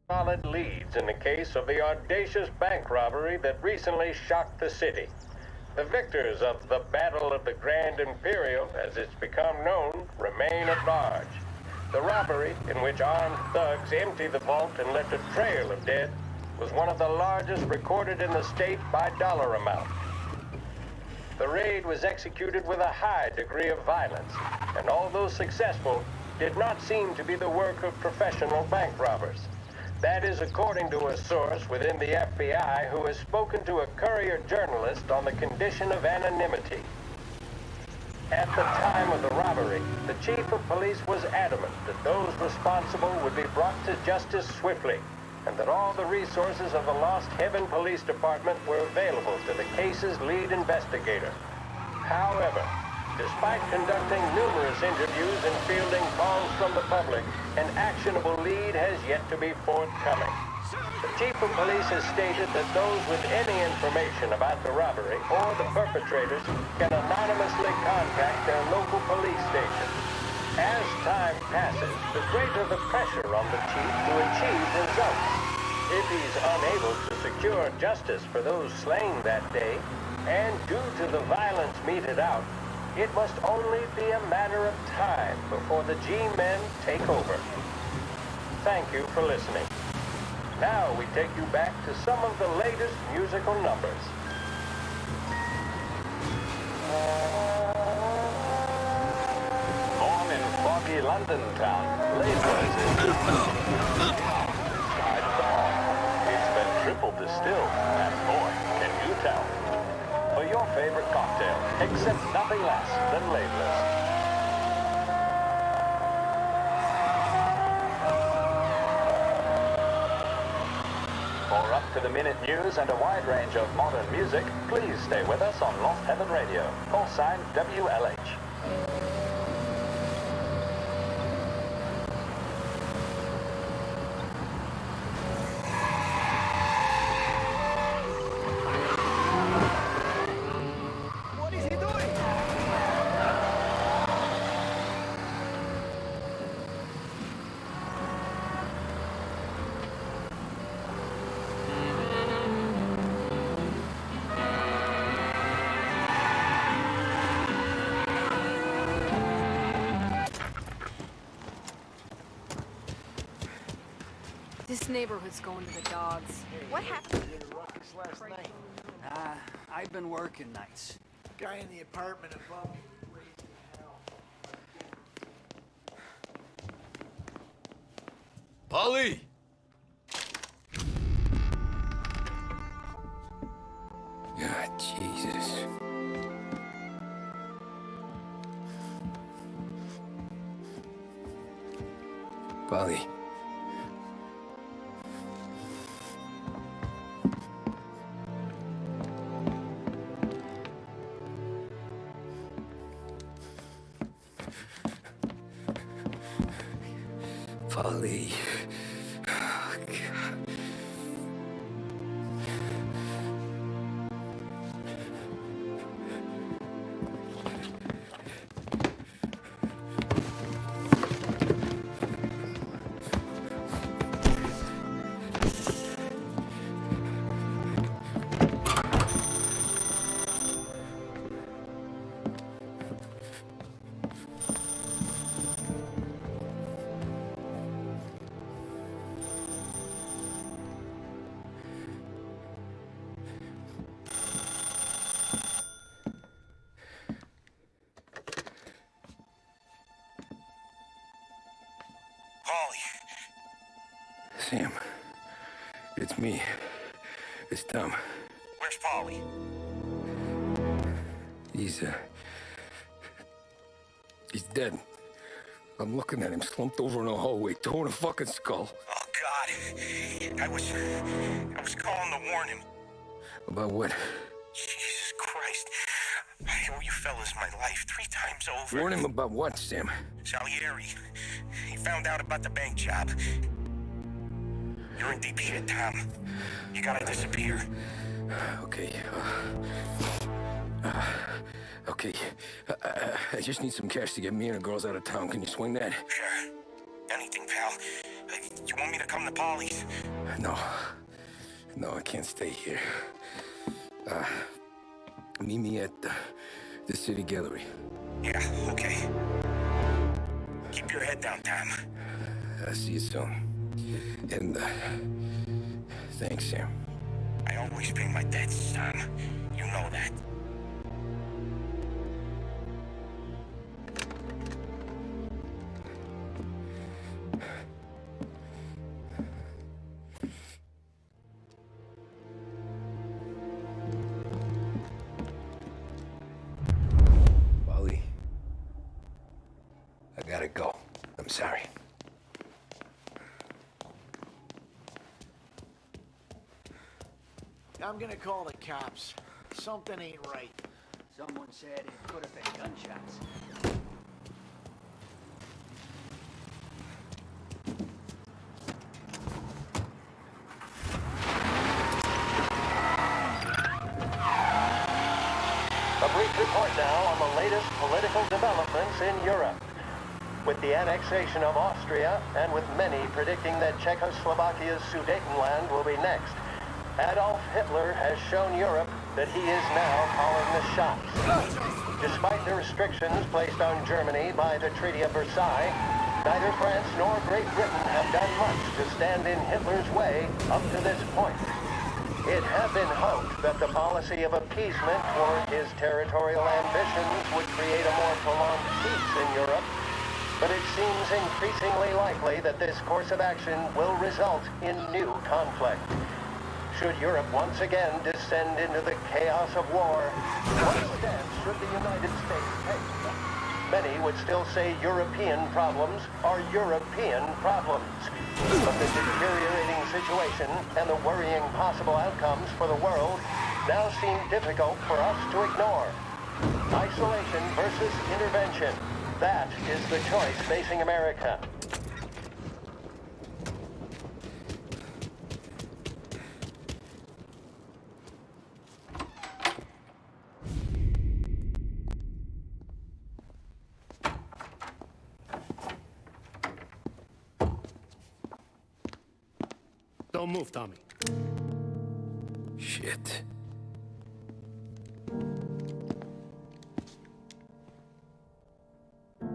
Solid leads in the case of the audacious bank robbery that recently shocked the city. The victors of the Battle of the Grand Imperial, as it's become known, remain at large. The robbery, in which armed thugs emptied the vault and left a trail of dead, was one of the largest recorded in the state by dollar amount. The raid was executed with a high degree of violence, and although successful, did not seem to be the work of professional bank robbers. That is according to a source within the FBI who has spoken to a Courier journalist on the condition of anonymity. At the time of the robbery, the chief of police was adamant that those responsible would be brought to justice swiftly, and that all the resources of the Lost Heaven Police Department were available to the case's lead investigator. However, despite conducting numerous interviews and fielding calls from the public, an actionable lead has yet to be forthcoming. The chief of police has stated that those with any information about the robbery or the perpetrators can anonymously contact their local police station. As time passes, the greater the pressure on the chief to achieve results. If he's unable to secure justice for those slain that day, and due to the violence meted out, it must only be a matter of time before the G-men take over. Thank you for listening. Now we take you back to some of the latest musical numbers. Born in foggy London town, Labour's is inside song. It's been triple distilled, and boy, can you tell. For your favorite cocktail, accept nothing less than Labour's. For up-to-the-minute news and a wide range of modern music, please stay with us on Lost Heaven Radio, call sign WLH. What is he doing? This neighborhood's going to the dogs. What happened? Last night. I've been working nights. Guy in the apartment above me was raising hell. Polly! Ah, Jesus. Polly. Polly. Oh, God. Polly. Sam. It's me. It's Tom. Where's Polly? He's dead. I'm looking at him slumped over in the hallway, torn a fucking skull. Oh, God. I was calling to warn him. About what? Jesus Christ. I owe you fellas my life 3 times over. Warn him about what, Sam? Salieri. He found out about the bank job. You're in deep shit, Tom. You gotta disappear. Okay. Okay. I just need some cash to get me and the girls out of town. Can you swing that? Sure. Any anything, pal. You want me to come to Polly's? No. No, I can't stay here. Meet me at the city gallery. Yeah, okay. Keep your head down, Tom. I'll see you soon. And, thanks, Sam. I always pay my debts, Tom. You know that. Wally, I gotta go. I'm sorry. I'm gonna call the cops. Something ain't right. Someone said it could have been gunshots. A brief report now on the latest political developments in Europe. With the annexation of Austria, and with many predicting that Czechoslovakia's Sudetenland will be next, Adolf Hitler has shown Europe that he is now calling the shots. Despite the restrictions placed on Germany by the Treaty of Versailles, neither France nor Great Britain have done much to stand in Hitler's way up to this point. It had been hoped that the policy of appeasement toward his territorial ambitions would create a more prolonged peace in Europe, but it seems increasingly likely that this course of action will result in new conflict. Should Europe once again descend into the chaos of war, what stance should the United States take? Many would still say European problems are European problems. But the deteriorating situation and the worrying possible outcomes for the world now seem difficult for us to ignore. Isolation versus intervention. That is the choice facing America. Don't move, Tommy. Shit.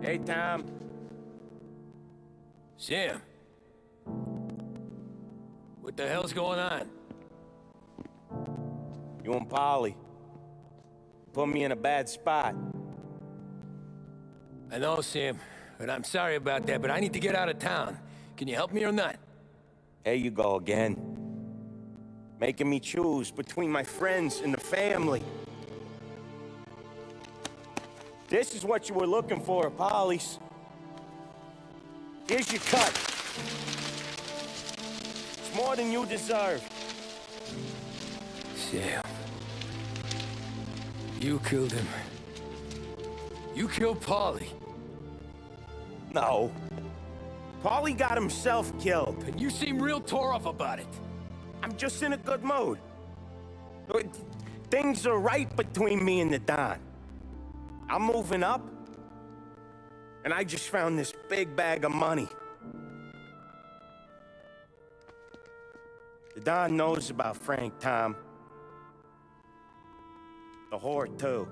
Hey, Tom. Sam. What the hell's going on? You and Polly put me in a bad spot. I know, Sam, and I'm sorry about that, but I need to get out of town. Can you help me or not? There you go again. Making me choose between my friends and the family. This is what you were looking for at Polly's. Here's your cut. It's more than you deserve. Sam. You killed him. You killed Paulie. No. Paulie got himself killed. And you seem real tore up about it. I'm just in a good mood. Things are right between me and the Don. I'm moving up, and I just found this big bag of money. The Don knows about Frank, Tom. The whore, too.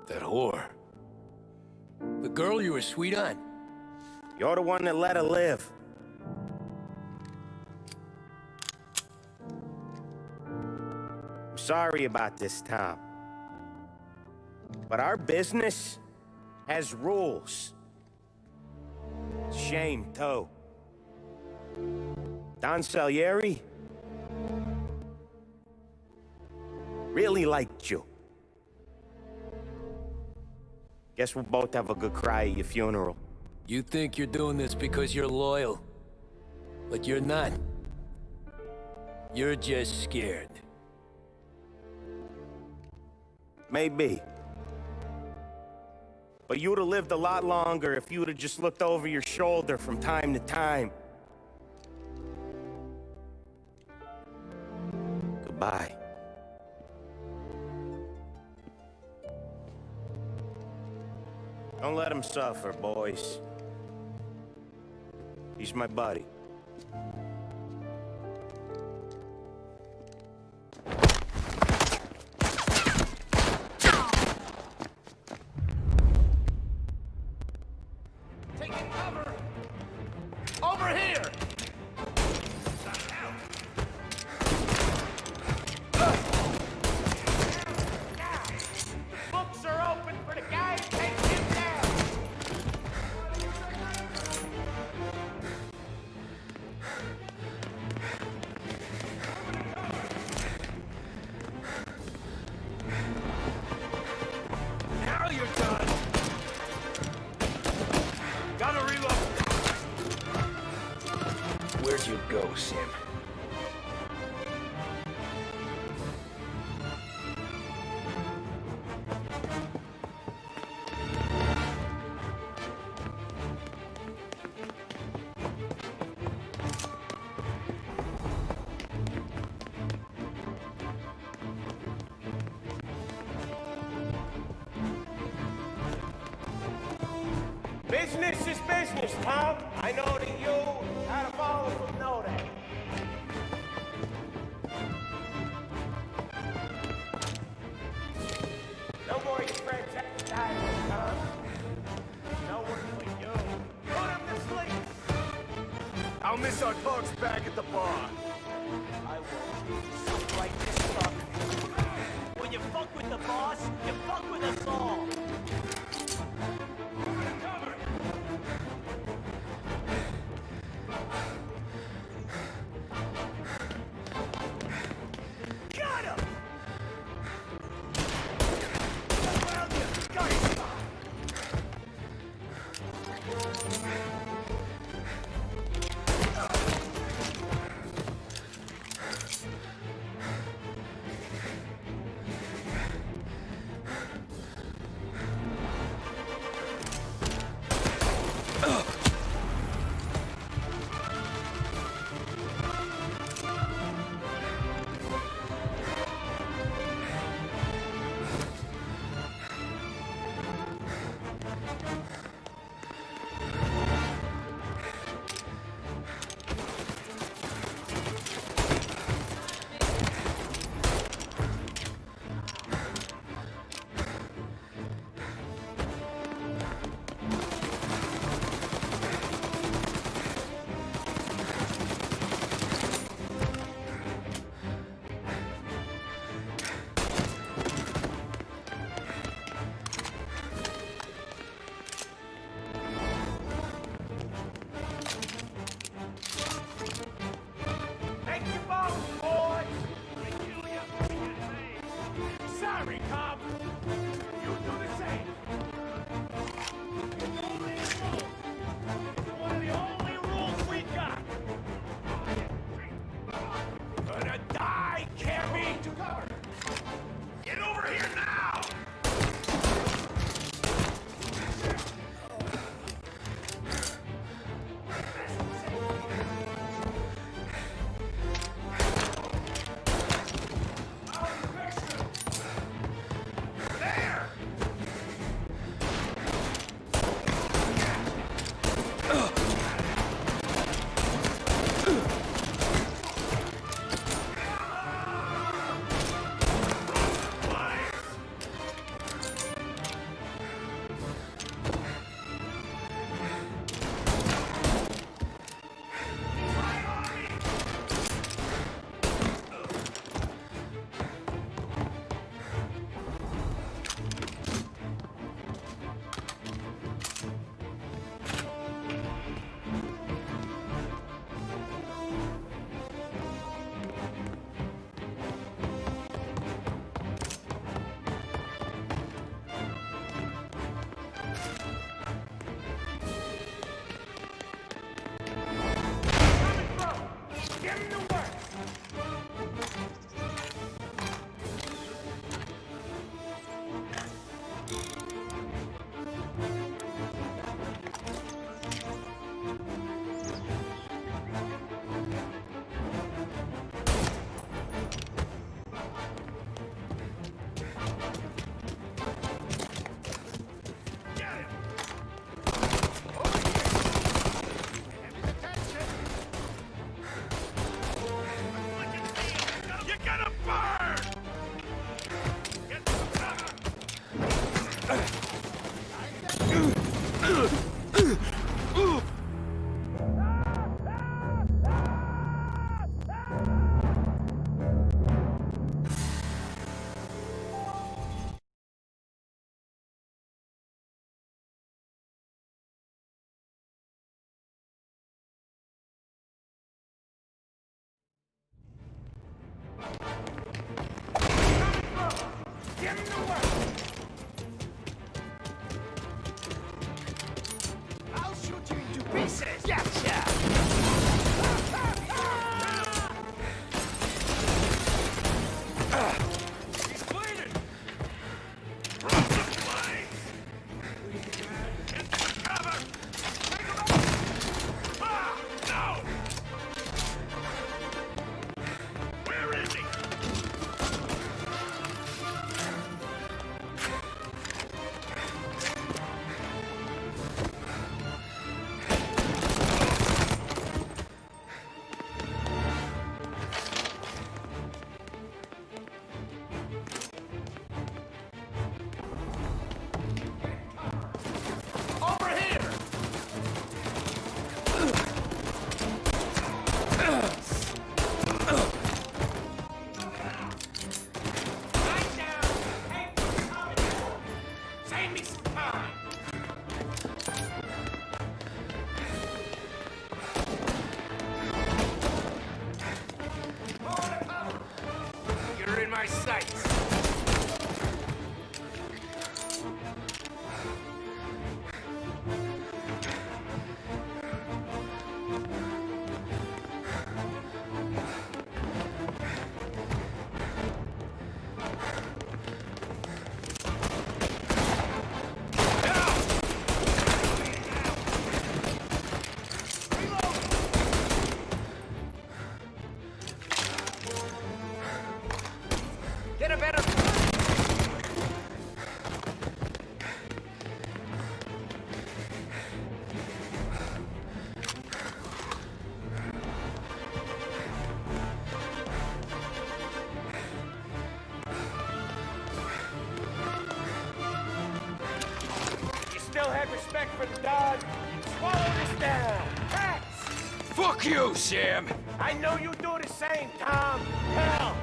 That whore? The girl you were sweet on? You're the one that let her live. I'm sorry about this, Tom. But our business has rules. Shame, too. Don Salieri really liked you. Guess we'll both have a good cry at your funeral. You think you're doing this because you're loyal, but you're not. You're just scared. Maybe. But you'd have lived a lot longer if you'd have just looked over your shoulder from time to time. Goodbye. Don't let him suffer, boys. He's my buddy. Taking cover! Over here! Books are open for the guy who takes him down! Now you're done! Gotta reload! Where'd you go, Sim? Business is business, Tom. I know that you out of all of them know that. No more your friends have to die, Tom. No one with you. Put him to sleep. I'll miss our talks back at the bar. I won't. Something like this fuck. When you fuck with the boss, you fuck with us all. Got him! Around you! Got him! Fuck you, Sam! I know you do the same, Tom. Hell,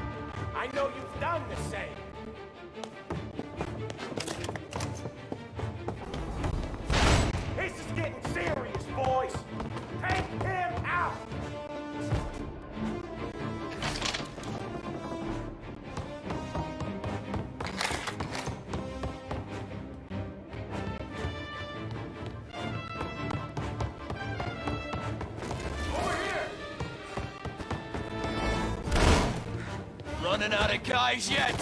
I know you've done the same. This is getting serious, boys. Take him out. Running out of guys yet?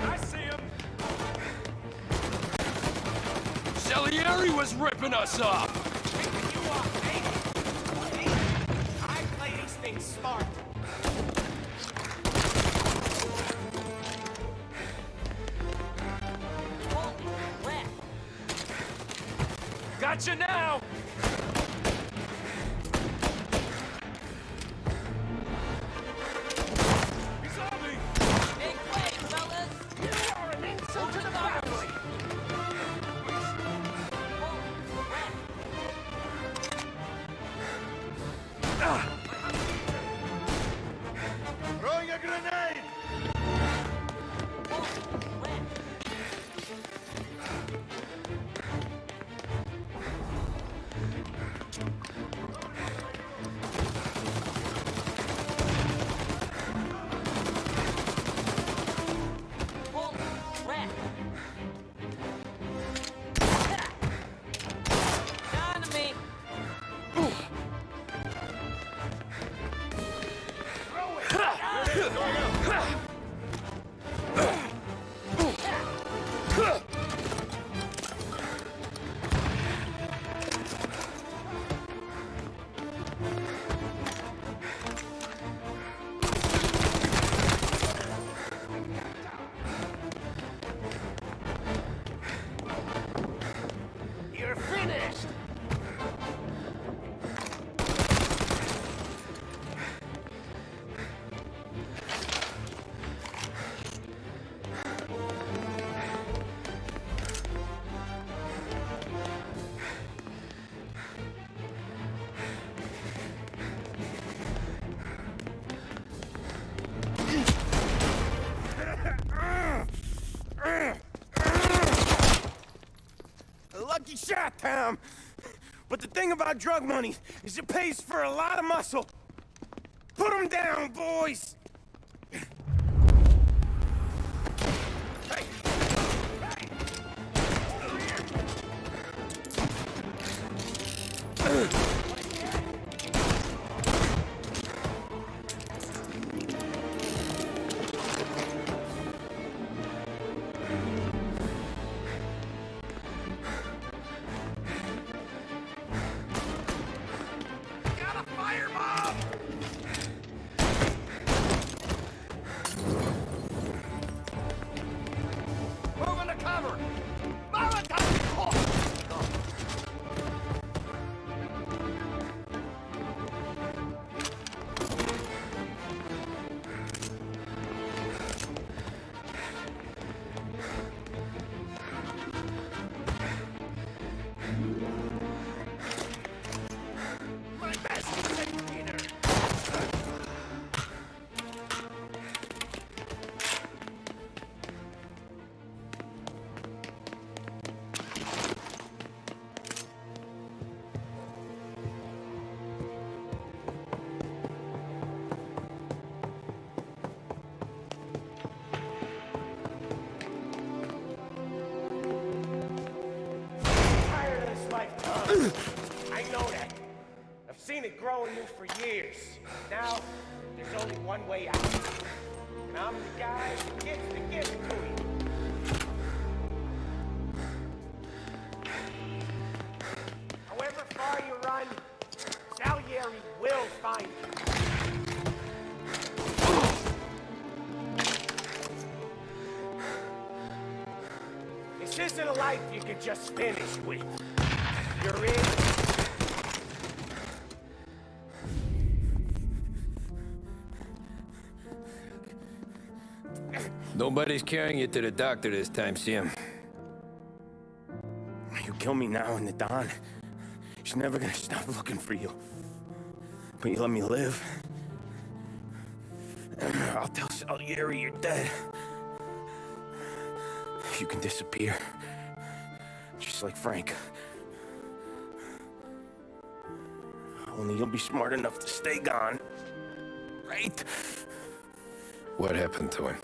I see him. Salieri was ripping us off! You are baby. I play these things smart. Gotcha now! He's on me! Big play, fellas! You are an insult to the family. Throwing a grenade! You're finished. Lucky shot, Tom. But the thing about drug money is it pays for a lot of muscle. Put him down, boys! Hey. Hey. Over here. Got a firebomb! Moving to cover! Molotov! Oh. My best indicator! Tired of this life, Tom. I know that. I've seen it grow in you for years. Now, there's only one way out. And I'm the guy who gets to give it to you. However far you run, Salieri will find you. This isn't a life you can just finish with. You're in, Nobody's carrying you to the doctor this time, Sam. You kill me now in the dawn. She's never gonna stop looking for you. But you let me live. I'll tell Salieri you're dead. You can disappear. Just like Frank. Only you'll be smart enough to stay gone. Right? What happened to him?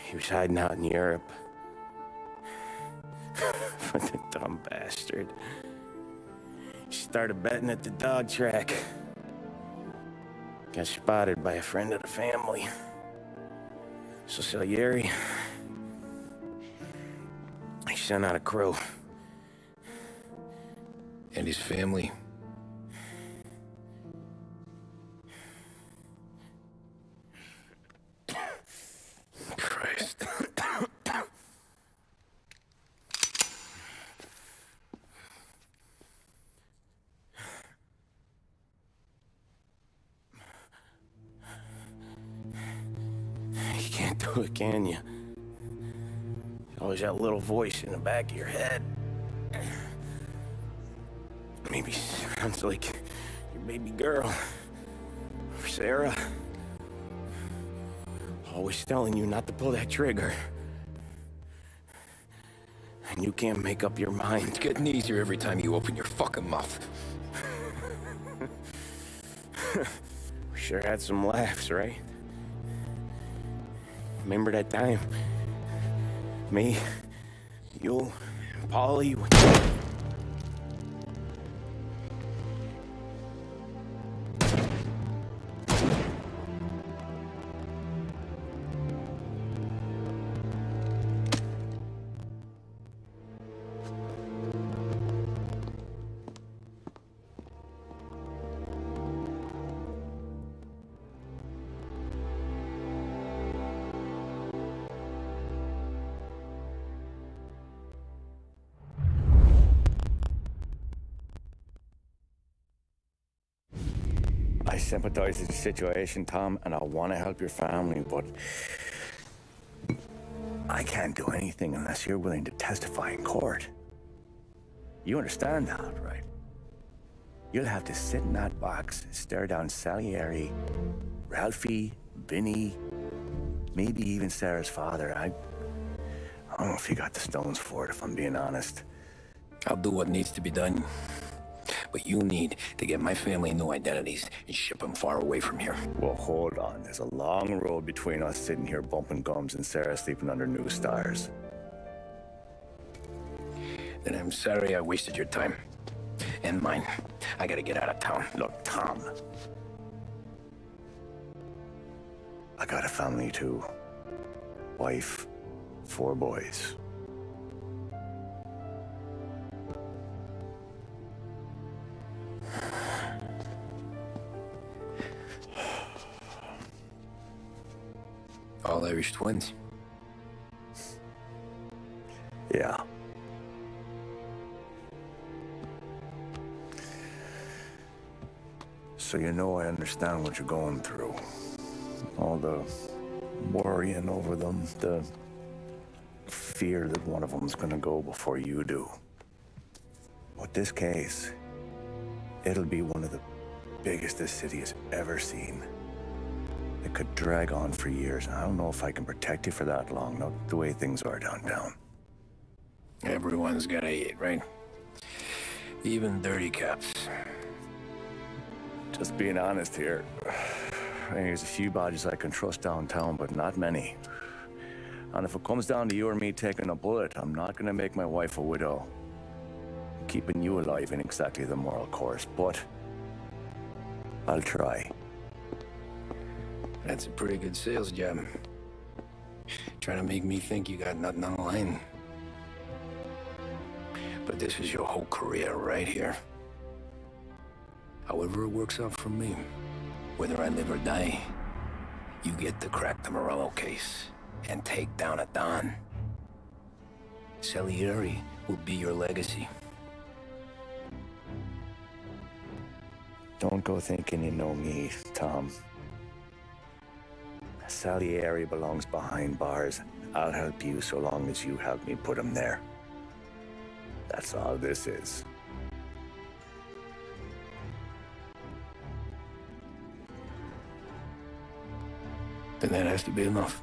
He was hiding out in Europe. But the dumb bastard. He started betting at the dog track. Got spotted by a friend of the family. So Salieri, he sent out a crew. And his family? Christ. You can't do it, can you? Always that little voice in the back of your head. Maybe sounds like your baby girl. Or Sarah. Always telling you not to pull that trigger. And you can't make up your mind. It's getting easier every time you open your fucking mouth. We sure had some laughs, right? Remember that time? Me, you, and Polly. I sympathize with the situation, Tom, and I want to help your family, but I can't do anything unless you're willing to testify in court. You understand that, right? You'll have to sit in that box, stare down Salieri, Ralphie, Vinny, maybe even Sarah's father. I don't know if you got the stones for it, if I'm being honest. I'll do what needs to be done. But you need to get my family new identities and ship them far away from here. Well, hold on. There's a long road between us sitting here bumping gums and Sarah sleeping under new stars. Then I'm sorry I wasted your time. And mine. I gotta get out of town. Look, Tom. I got a family too. Wife, 4 boys. All Irish twins. Yeah. So you know I understand what you're going through. All the worrying over them, the fear that one of them's gonna go before you do. But this case, it'll be one of the biggest this city has ever seen. It could drag on for years. I don't know if I can protect you for that long, not the way things are downtown. Everyone's gotta eat, right? Even dirty cops. Just being honest here. There's a few badges I can trust downtown, but not many. And if it comes down to you or me taking a bullet, I'm not gonna make my wife a widow. Keeping you alive ain't exactly the moral course, but I'll try. That's a pretty good sales job. Trying to make me think you got nothing on the line. But this is your whole career right here. However it works out for me, whether I live or die, you get to crack the Morello case and take down a Don. Salieri will be your legacy. Don't go thinking you know me, Tom. Salieri belongs behind bars. I'll help you so long as you help me put him there. That's all this is. Then that has to be enough.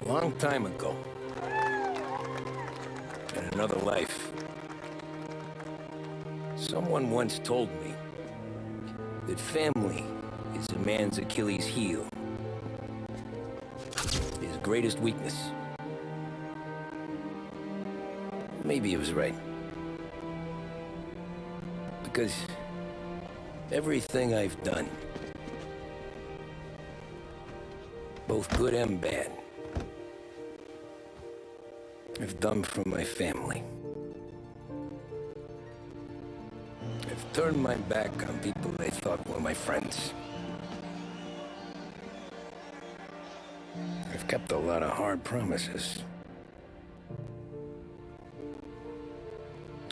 A long time ago, in another life, someone once told me that family is a man's Achilles heel, his greatest weakness. Maybe he was right. Because everything I've done, both good and bad, I've done for my family. I've turned my back on people they thought were my friends. I've kept a lot of hard promises.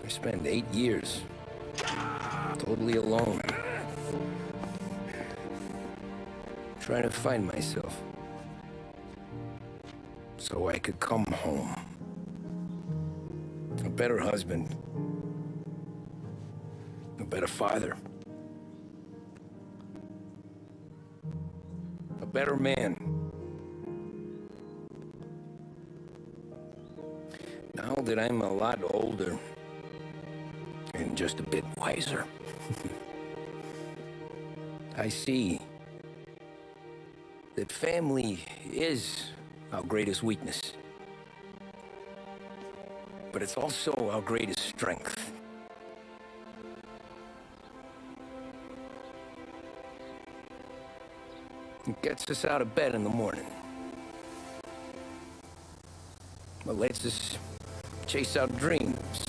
I spent 8 years totally alone, trying to find myself so I could come home. A better husband, a better father, a better man. Now that I'm a lot older and just a bit wiser, I see that family is our greatest weakness. But it's also our greatest strength. It gets us out of bed in the morning. It lets us chase our dreams,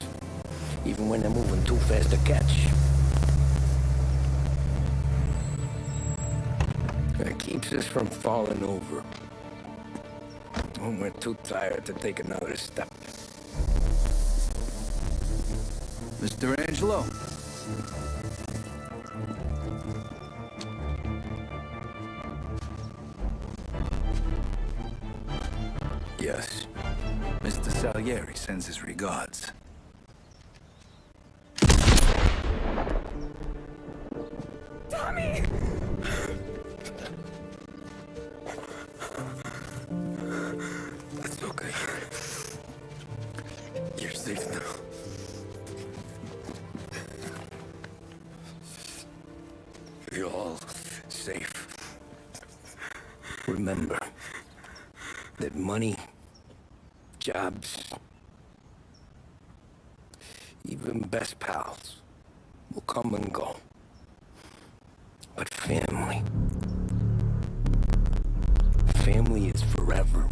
even when they're moving too fast to catch. It keeps us from falling over when we're too tired to take another step. Mr. Angelo. Yes. Mr. Salieri sends his regards. Tommy! That's okay. You're safe now. You're all safe. Remember that money, jobs, even best pals will come and go. But family is forever.